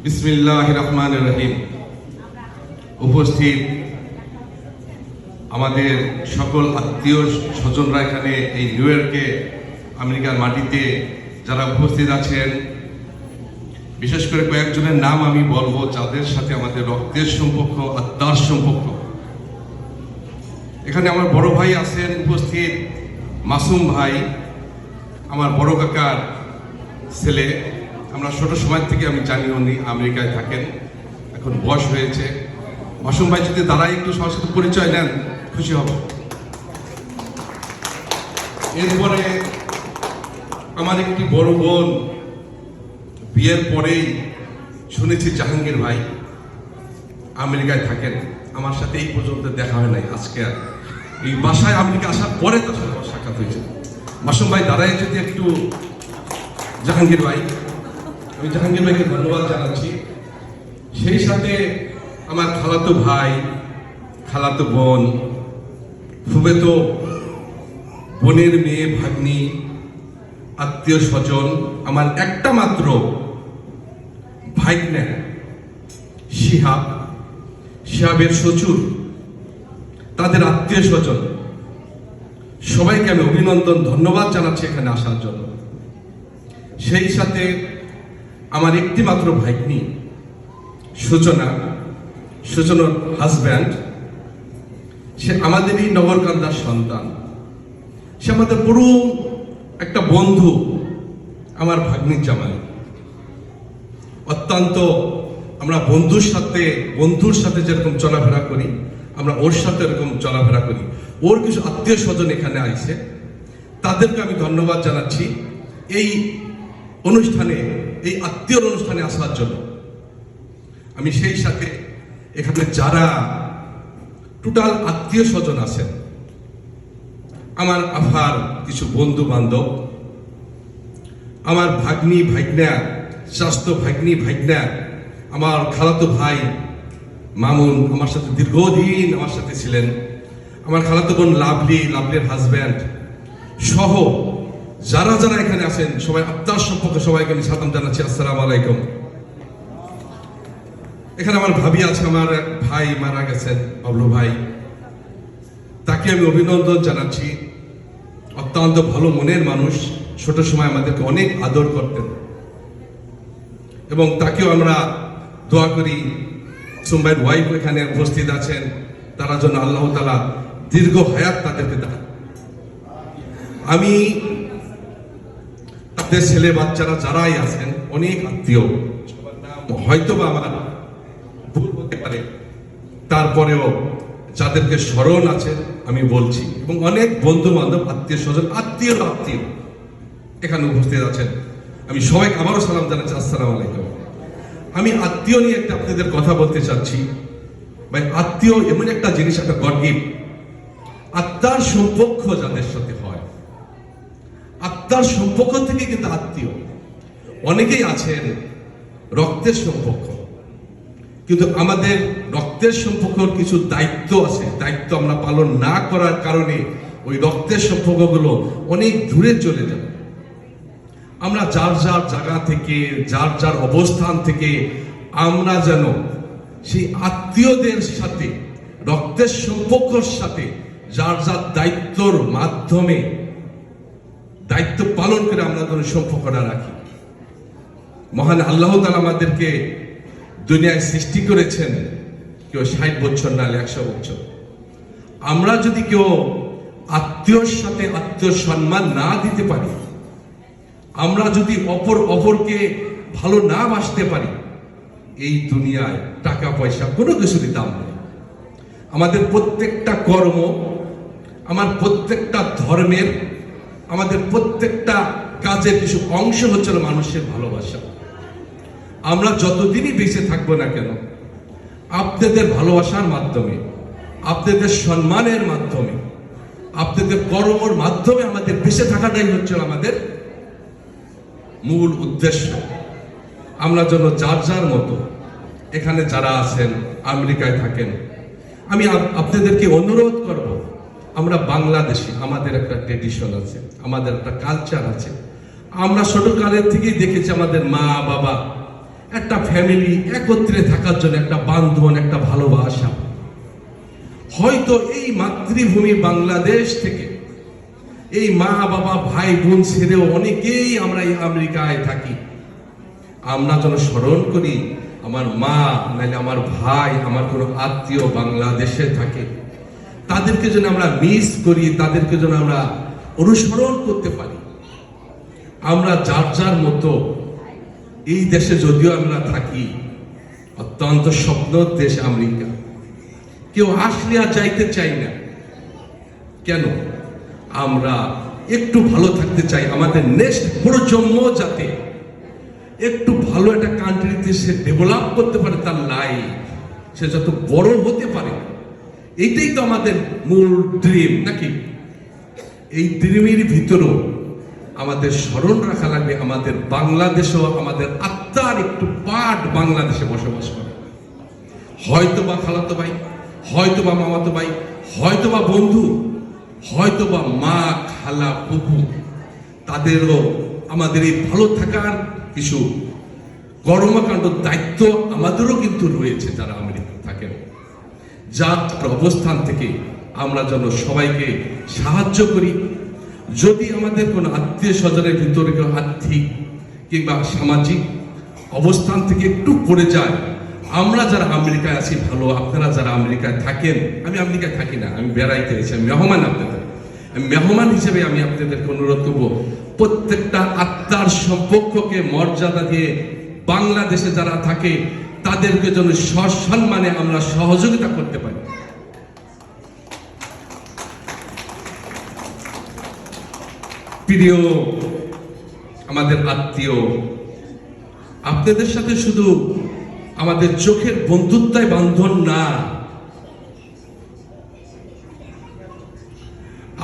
বিসমিল্লাহির রহমানির রহিম। উপস্থিত আমাদের সকল আত্মীয় স্বজনরা এখানে এই নিউ ইয়র্কে আমেরিকার মাটিতে যারা উপস্থিত আছেন, বিশেষ করে কয়েকজনের নাম আমি বলবো যাদের সাথে আমাদের রক্তের সম্পর্ক, আত্মার সম্পর্ক। এখানে আমার বড় ভাই আছেন উপস্থিত, মাসুম ভাই, আমার বড় কাকার ছেলে। আমরা ছোট সময় থেকে আমি জানি উনি আমেরিকায় থাকেন, এখন বয়স হয়েছে। মাসুম ভাই যদি দাঁড়ায় একটু সবার সাথে পরিচয় নেন, খুশি হব। এরপরে আমার একটি বড় বোন, বিয়ের পরেই শুনেছি জাহাঙ্গীর ভাই আমেরিকায় থাকেন, আমার সাথে এই পর্যন্ত দেখা হয় নাই। আজকে এই বাসায় আমেরিকা আসার পরে তার সাথে সাক্ষাৎ হয়েছে। মাসুম ভাই দাঁড়ায় যদি একটু, জাহাঙ্গীর ভাই, আমি জাহাঙ্গীর ভাইকে ধন্যবাদ জানাচ্ছি। সেই সাথে আমার খালাতো ভাই, খালাতো বোন, ফুফেতো বোনের মেয়ে, ভাগ্নি, আত্মীয় স্বজন, আমার একটা মাত্র ভাগ্নে শিহাবের শ্বশুর, তাদের আত্মীয় স্বজন, সবাইকে আমি অভিনন্দন, ধন্যবাদ জানাচ্ছি এখানে আসার জন্য। সেই সাথে আমার একটি মাত্র ভাগ্নি সূচনার হাজব্যান্ড, সে আমাদেরই নগরকান্দার সন্তান, সে আমাদের পুরো একটা বন্ধু, আমার ভাগ্নির জামাই। অত্যন্ত আমরা বন্ধুর সাথে যেরকম চলাফেরা করি, আমরা ওর সাথে এরকম চলাফেরা করি। ওর কিছু আত্মীয় স্বজন এখানে আইছে, তাদেরকে আমি ধন্যবাদ জানাচ্ছি এই অনুষ্ঠানে, এই আত্মীয় অনুষ্ঠানে আসার জন্য। আমি সেই সাথে এখানে যারা টোটাল আত্মীয় স্বজন আছেন, আমার আফার কিছু বন্ধু বান্ধব, আমার ভাগ্নি ভাগ্না, স্বাস্থ্য ভাগ্নি ভাগ্না, আমার খালাতো ভাই মামুন আমার সাথে দীর্ঘদিন আমার সাথে ছিলেন, আমার খালাতো বোন লাভলির হাজব্যান্ড সহ যারা যারা এখানে আছেন, সবাই আত্মার সম্পর্কে সবাইকে আমি সালাম জানাচ্ছি, আসসালামু আলাইকুম। এখানে আমার ভাবি আছে, আমার এক ভাই মারা গেছেন, বাবলু ভাই, তাকে আমি অভিনন্দন জানাচ্ছি। অত্যন্ত ভালো মনের মানুষ, ছোট সময় আমাদেরকে অনেক আদর করতেন এবং তাকেও আমরা দোয়া করি। সুম্বাইয়ের ওয়াইফ এখানে উপস্থিত আছেন, তারা জন্য আল্লাহ তাআলা দীর্ঘ হায়াত তাদেরকে দেন। আমি তাদের ছেলে বাচ্চারা যারাই আছেন, অনেক আত্মীয়, হয়তো বা আমার ভুল হতে পারে, তারপরেও যাদেরকে স্মরণ আছে আমি বলছি, এবং অনেক বন্ধু বান্ধব, আত্মীয় স্বজন, আত্মীয় এখানে উপস্থিত আছেন। আমি সবাইকে আবারও সালাম জানাচ্ছি, আসসালামু আলাইকুম। আমি আত্মীয় নিয়ে একটা আপনাদের কথা বলতে চাচ্ছি। ভাই, আত্মীয় এমন একটা জিনিস, একটা গড গিফট। আত্মার সম্পর্ক যাদের সাথে হয়, আত্মার সম্পর্ক থেকে কিন্তু আত্মীয়। অনেকেই আছেন রক্তের সম্পর্ক, কিন্তু আমাদের রক্তের সম্পর্কের কিছু দায়িত্ব আছে, দায়িত্ব আমরা পালন না করার কারণে ওই রক্তের সম্পর্কগুলো অনেক দূরে চলে যায়। আমরা যার যার জায়গা থেকে, যার যার অবস্থান থেকে আমরা যেন সেই আত্মীয়দের সাথে, রক্তের সম্পর্কের সাথে যার যার দায়িত্বর মাধ্যমে দায়িত্ব পালন করে আমরা যেন সম্পর্কটা রাখি। মহান আল্লাহ তাআলা আমাদেরকে দুনিয়ায় সৃষ্টি করেছেন, কেউ 60 বছর নাহলে 100 বছর। আমরা যদি কেউ আত্মীয়র সাথে আত্মীয় সম্মান না দিতে পারি, আমরা যদি অপরকে ভালো না বাসতে পারি, এই দুনিয়ায় টাকা পয়সা কোনো কিছুরই দাম নেই। আমাদের প্রত্যেকটা কর্ম, আমার প্রত্যেকটা ধর্মের, আমাদের প্রত্যেকটা কাজের কিছু অংশ হচ্ছে মানুষের ভালোবাসা। আমরা যতদিনই বেঁচে থাকবো না কেন, আপনাদের ভালোবাসার মাধ্যমে, আপনাদের সম্মানের মাধ্যমে, আপনাদের কর্মর মাধ্যমে আমাদের বেঁচে থাকাটাই হচ্ছে আমাদের মূল উদ্দেশ্য। আমরা যেন যার যার মতো, এখানে যারা আছেন, আমেরিকায় থাকেন, আমি আপনাদেরকে অনুরোধ করব, আমরা বাংলাদেশি, আমাদের একটা ট্রেডিশন আছে, আমাদের একটা কালচার আছে, আমরা ছোটকালের থেকেই দেখেছি আমাদের মা বাবা একটা ফ্যামিলি একত্রে থাকার জন্য একটা বান্ধন, একটা ভালোবাসা। হয়তো এই মাতৃভূমি বাংলাদেশ থেকে এই মা বাবা ভাই বোন ছেড়েও অনেকেই আমরা এই আমেরিকায় থাকি। আমরা যেন স্মরণ করি আমার মা নাহলে আমার ভাই, আমার কোনো আত্মীয় বাংলাদেশে থাকে, তাদেরকে যেন আমরা মিস করি, তাদেরকে যেন আমরা অনুসরণ করতে পারি। আমরা যার যার মতো এই দেশে যদিও আমরা থাকি, অত্যন্ত স্বপ্ন দেশ আমেরিকা, কেউ আসলে আর যাইতে চাই না। কেন? আমরা একটু ভালো থাকতে চাই, আমাদের নেক্সট প্রজন্ম যাতে একটু ভালো একটা কান্ট্রিতে সে ডেভেলপ করতে পারে, তার লাইফ সে যত বড় হতে পারে। এইটাই তো আমাদের মূল ড্রিম, নাকি? এই ড্রিমের ভিতরেও আমাদের স্মরণ রাখা লাগবে আমাদের বাংলাদেশেও আমাদের আত্মার একটু পার্ট বাংলাদেশে বসবাস করে। হয়তোবা খালাতো ভাই, হয়তোবা মামাতো ভাই, হয়তোবা বন্ধু, হয়তোবা মা খালা ফুফু, তাদেরও আমাদের এই ভালো থাকার কিছু কর্মকাণ্ড দায়িত্ব আমাদেরও কিন্তু রয়েছে যারা আমেরিকা থাকেন। যার অবস্থান থেকে আমরা যেন সবাইকে সাহায্য করি। যদি আমাদের কোনো আত্মীয় স্বজনের ভিতরে কেউ আর্থিক কিংবা সামাজিক অবস্থান থেকে একটু পড়ে যায়, আমরা যারা আমেরিকায় আছি ভালো, আপনারা যারা আমেরিকায় থাকেন, আমি আমেরিকায় থাকি না, আমি বেড়াইতে এসেছি, আমি মেহমান আপনাদের, মেহমান হিসেবে আমি আপনাদেরকে অনুরোধ করবো প্রত্যেকটা আত্মার সম্পর্ককে মর্যাদা দিয়ে বাংলাদেশে যারা থাকে তাদেরকে যেন সসম্মানে আমরা সহযোগিতা করতে পারি। প্রিয় আমাদের আত্মীয়, আপনাদের সাথে শুধু আমাদের চোখের বন্ধুত্বাই বান্ধন না,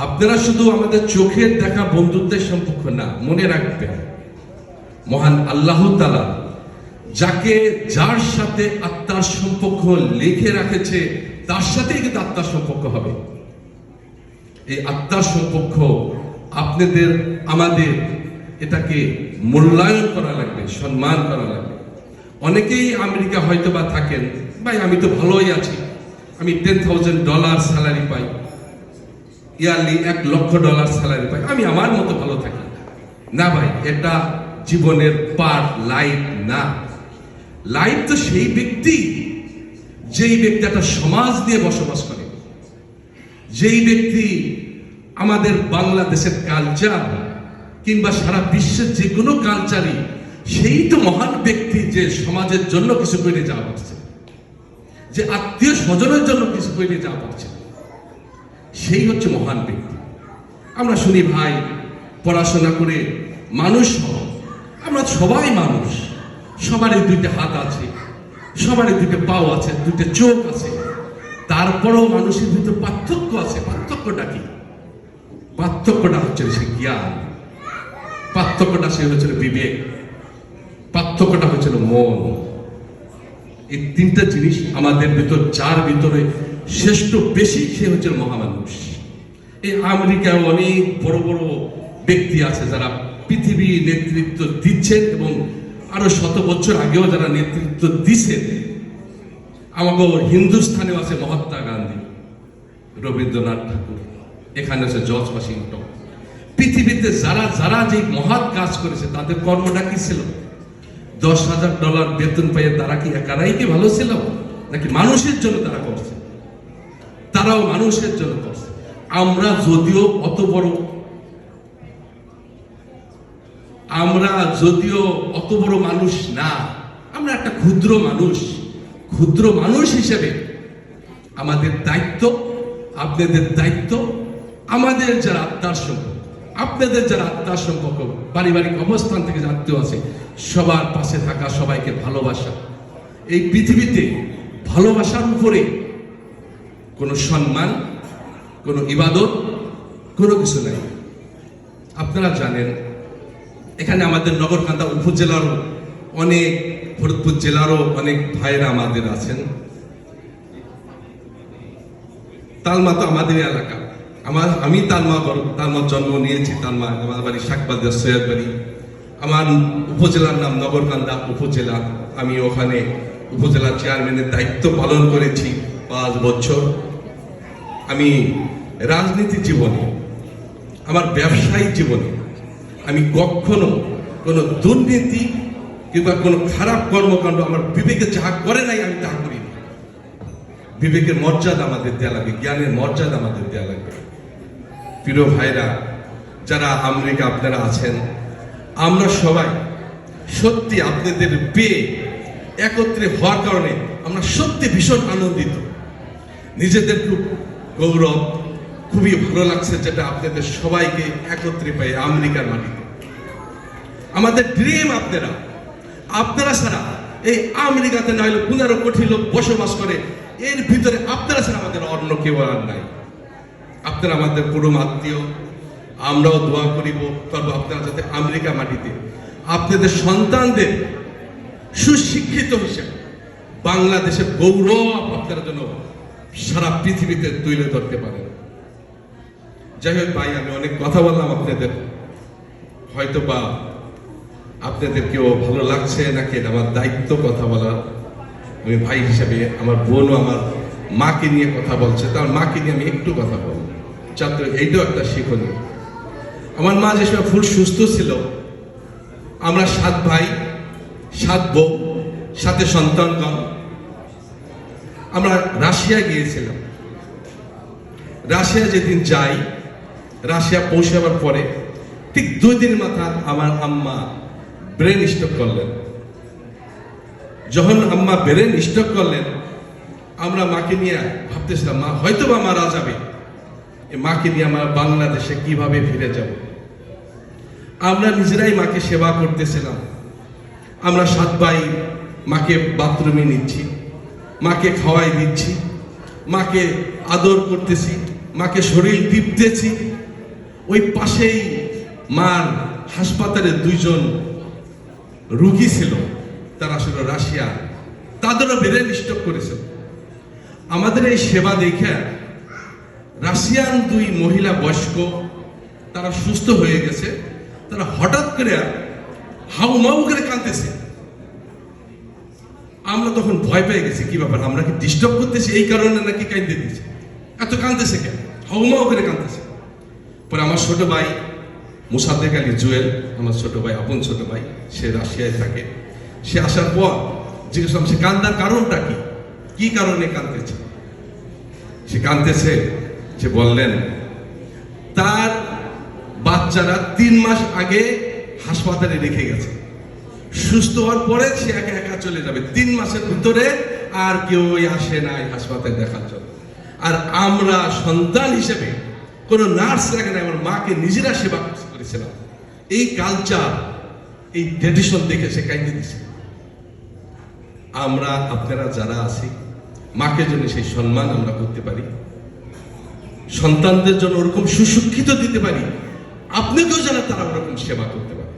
আপনারা শুধু আমাদের চোখের দেখা বন্ধুত্বের সম্পর্ক না, মনে রাখবেন মহান আল্লাহ তাআলা যাকে যার সাথে আত্মার সম্পর্ক লিখে রাখেছে তার সাথেই কিন্তু আত্মার সম্পর্ক হবে। এই আত্মার সম্পর্ক আপনাদের আমাদের এটাকে মূল্যায়ন করা লাগবে, সম্মান করা লাগবে। অনেকেই আমেরিকা হয়তো বা থাকেন, ভাই আমি তো ভালোই আছি, আমি $10,000 স্যালারি পাই, ইয়ারলি $1,00,000 স্যালারি পাই, আমি আমার মতো ভালো থাকি। না ভাই, এটা জীবনের পার্ট, লাইফ না। লাইফ তো সেই ব্যক্তি যেই ব্যক্তি একটা সমাজ নিয়ে বসবাস করে, যেই ব্যক্তি আমাদের বাংলাদেশের কালচার কিংবা সারা বিশ্বের যে কোনো কালচারই, সেই তো মহান ব্যক্তি যে সমাজের জন্য কিছু করে যাওয়া পারছে, যে আত্মীয় স্বজনের জন্য কিছু করে যাওয়া পারছে, সেই হচ্ছে মহান ব্যক্তি। আমরা শুনি ভাই পড়াশোনা করে মানুষ হও, আমরা সবাই মানুষ, সবারই দুইটা হাত আছে, সবারই দুইটা পাও আছে, দুইটা চোখ আছে, তারপরেও মানুষের ভিতরে পার্থক্য আছে। পার্থক্যটা কি? পার্থক্যটা হচ্ছে সে জ্ঞান, পার্থক্যটা সে হচ্ছে বিবেক, পার্থক্যটা হচ্ছে মন। এই তিনটা জিনিস আমাদের ভিতর, যার ভিতরে শ্রেষ্ঠ বেশি সে হচ্ছে মহামানুষ। এই আমেরিকায় অনেক বড় বড় ব্যক্তি আছে যারা পৃথিবী নেতৃত্ব দিচ্ছেন এবং আরো 100 বছর আগেও যারা নেতৃত্ব দিচ্ছেন। আমাকে হিন্দুস্থানেও আছে মহাত্মা গান্ধী, রবীন্দ্রনাথ ঠাকুর, এখানে আছে জর্জ ওয়াশিংটন। পৃথিবীতে যারা যারা যে মহৎ কাজ করেছে তাদের কর্মটা কি ছিল? $10,000 বেতন পেয়ে তারা কি একারাই কি ভালো ছিল, নাকি মানুষের জন্য তারা করছে? তারাও মানুষের জন্য করছে। আমরা যদিও অত বড় মানুষ না, আমরা একটা ক্ষুদ্র মানুষ হিসেবে আমাদের দায়িত্ব, আপনাদের দায়িত্ব, আমাদের যারা আত্মার সম্পর্ক, আপনাদের যারা আত্মার সম্পর্ক, পারিবারিক অবস্থান থেকে যে আত্মীয় আছে, সবার পাশে থাকা, সবাইকে ভালোবাসা। এই পৃথিবীতে ভালোবাসার উপরে কোনো সম্মান, কোনো ইবাদত, কোনো কিছু নাই। আপনারা জানেন এখানে আমাদের নগরকান্দা উপজেলারও অনেক, ফরিদপুর জেলারও অনেক ভাইরা আমাদের আছেন। তালমা তো আমাদের এলাকা, আমি তালমা জন্ম নিয়েছি, তালমা আমার বাড়ি শাকবাজার সৈয়দ বাড়ি। আমার উপজেলার নাম নগরকান্দা উপজেলা। আমি ওখানে উপজেলা চেয়ারম্যানের দায়িত্ব পালন করেছি 5 বছর। আমি রাজনীতি জীবনে, আমার ব্যবসায়িক জীবনে আমি কখনো কোনো দুর্নীতি কিংবা কোনো খারাপ কর্মকাণ্ড আমার বিবেকে যাহা করে নাই আমি তাহা করিনি। বিবেকের মর্যাদা আমাদের দেওয়া লাগে, জ্ঞানের মর্যাদা আমাদের দেওয়া লাগে। প্রিয় ভাইরা, যারা আমেরিকা আপনারা আছেন, আমরা সবাই সত্যি আপনাদের পেয়ে একত্রে হওয়ার কারণে আমরা সত্যি ভীষণ আনন্দিত। নিজেদের খুব গৌরব, খুবই ভালো লাগছে যেটা আপনাদের সবাইকে একত্রে পেয়ে আমেরিকার মাটিতে। আমাদের ড্রিম আপনারা ছাড়া এই আমেরিকাতে না হলে 15 কোটি লোক বসবাস করে, এর ভিতরে আপনারা ছাড়া আমাদের অন্য কেউ আর নাই। আপনারা আমাদের পুরো আত্মীয়, আমরাও দোয়া করিব করবো আপনারা যাতে আমেরিকা মাটিতে আপনাদের সন্তানদের সুশিক্ষিত হিসেবে বাংলাদেশের গৌরব আপনারা যেন সারা পৃথিবীতে তুলে ধরতে পারেন। যাই হোক ভাই, আমি অনেক কথা বললাম আপনাদের, হয়তো বা আপনাদেরকেও ভালো লাগছে নাকি, এটা আমার দায়িত্ব কথা বলার। আমি ভাই হিসেবে, আমার বোনও আমার মাকে নিয়ে কথা বলছে, তার মাকে নিয়ে আমি একটু কথা বলবো, ছাত্র এইটাও একটা শিক্ষণীয়। আমার মা যে সময় ফুল সুস্থ ছিল, আমরা 7 ভাই 7 বউ, সাথে সন্তানগণ, আমরা রাশিয়া গিয়েছিলাম। রাশিয়া যেদিন যাই, রাশিয়া পৌঁছাবার পরে ঠিক 2 দিন মাথা আমার আম্মা ব্রেন স্ট্রোক করলেন। যখন আম্মা ব্রেন স্ট্রোক করলেন, আমরা মাকে নিয়ে ভাবতেছিলাম মা হয়তো বা মারা যাবে, মাকে নিয়ে আমরা বাংলাদেশে কিভাবে ফিরে যাব। আমরা নিজেরাই মাকে সেবা করতেছিলাম। আমরা 7 ভাই মাকে বাথরুমে নিচ্ছি, মাকে খাওয়াই দিচ্ছি, মাকে আদর করতেছি, মাকে শরীর টিপতেছি। ওই পাশেই মার হাসপাতালে 2 জন রোগী ছিল, তারা আসলে রাশিয়া, তাদেরও ব্রেন স্ট্রোক করেছিল। আমাদের এই সেবা দেখে রাশিয়ান 2 মহিলা বয়স্ক, তারা সুস্থ হয়ে গেছে, তারা হঠাৎ করে হাউমাউ করে কাঁদতেছে। আমরা তখন ভয় পেয়ে গেছি, কি ব্যাপার, আমরা কি ডিস্টার্ব করতেছি এই কারণে নাকি কাঁদতে দিচ্ছে, এত কাঁদতেছে কেন, হাউমাউ করে কাঁদতেছে। পরে আমার ছোট ভাই মুসাদ্দেক আলী জুয়েল, আমার ছোট ভাই, আপন ছোট ভাই, সে রাশিয়ায় থাকে। সে আসার পর জিজ্ঞেস করলাম সে কান্দার কারণটা কি, কি কারণে কাঁদতেছে। সে কাঁদতেছে, সে বললেন তার বাচ্চারা 3 মাস আগে হাসপাতালে রেখে গেছে, সুস্থ হওয়ার পরে সে একা একা চলে যাবে, 3 মাসের ভিতরে আর কেউ আসে নাই হাসপাতালে দেখার জন্য। আর আমরা সন্তান হিসেবে কোনো নার্স রাখে না, আমার মাকে নিজেরা সেবা করেছিলাম। এই কালচার, এই ট্রেডিশন দেখে সে কাইতে দিছে। আমরা আপনারা যারা আছি, মাকে জন্য সেই সম্মান আমরা করতে পারি, সন্তানদের জন্য ওরকম সুশিক্ষিত দিতে পারি, আপনাকেও যেন তারা ওরকম সেবা করতে পারে।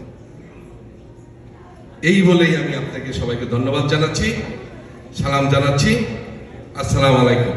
এই বলেই আমি আপনাকে সবাইকে ধন্যবাদ জানাচ্ছি, সালাম জানাচ্ছি। আসসালামু আলাইকুম।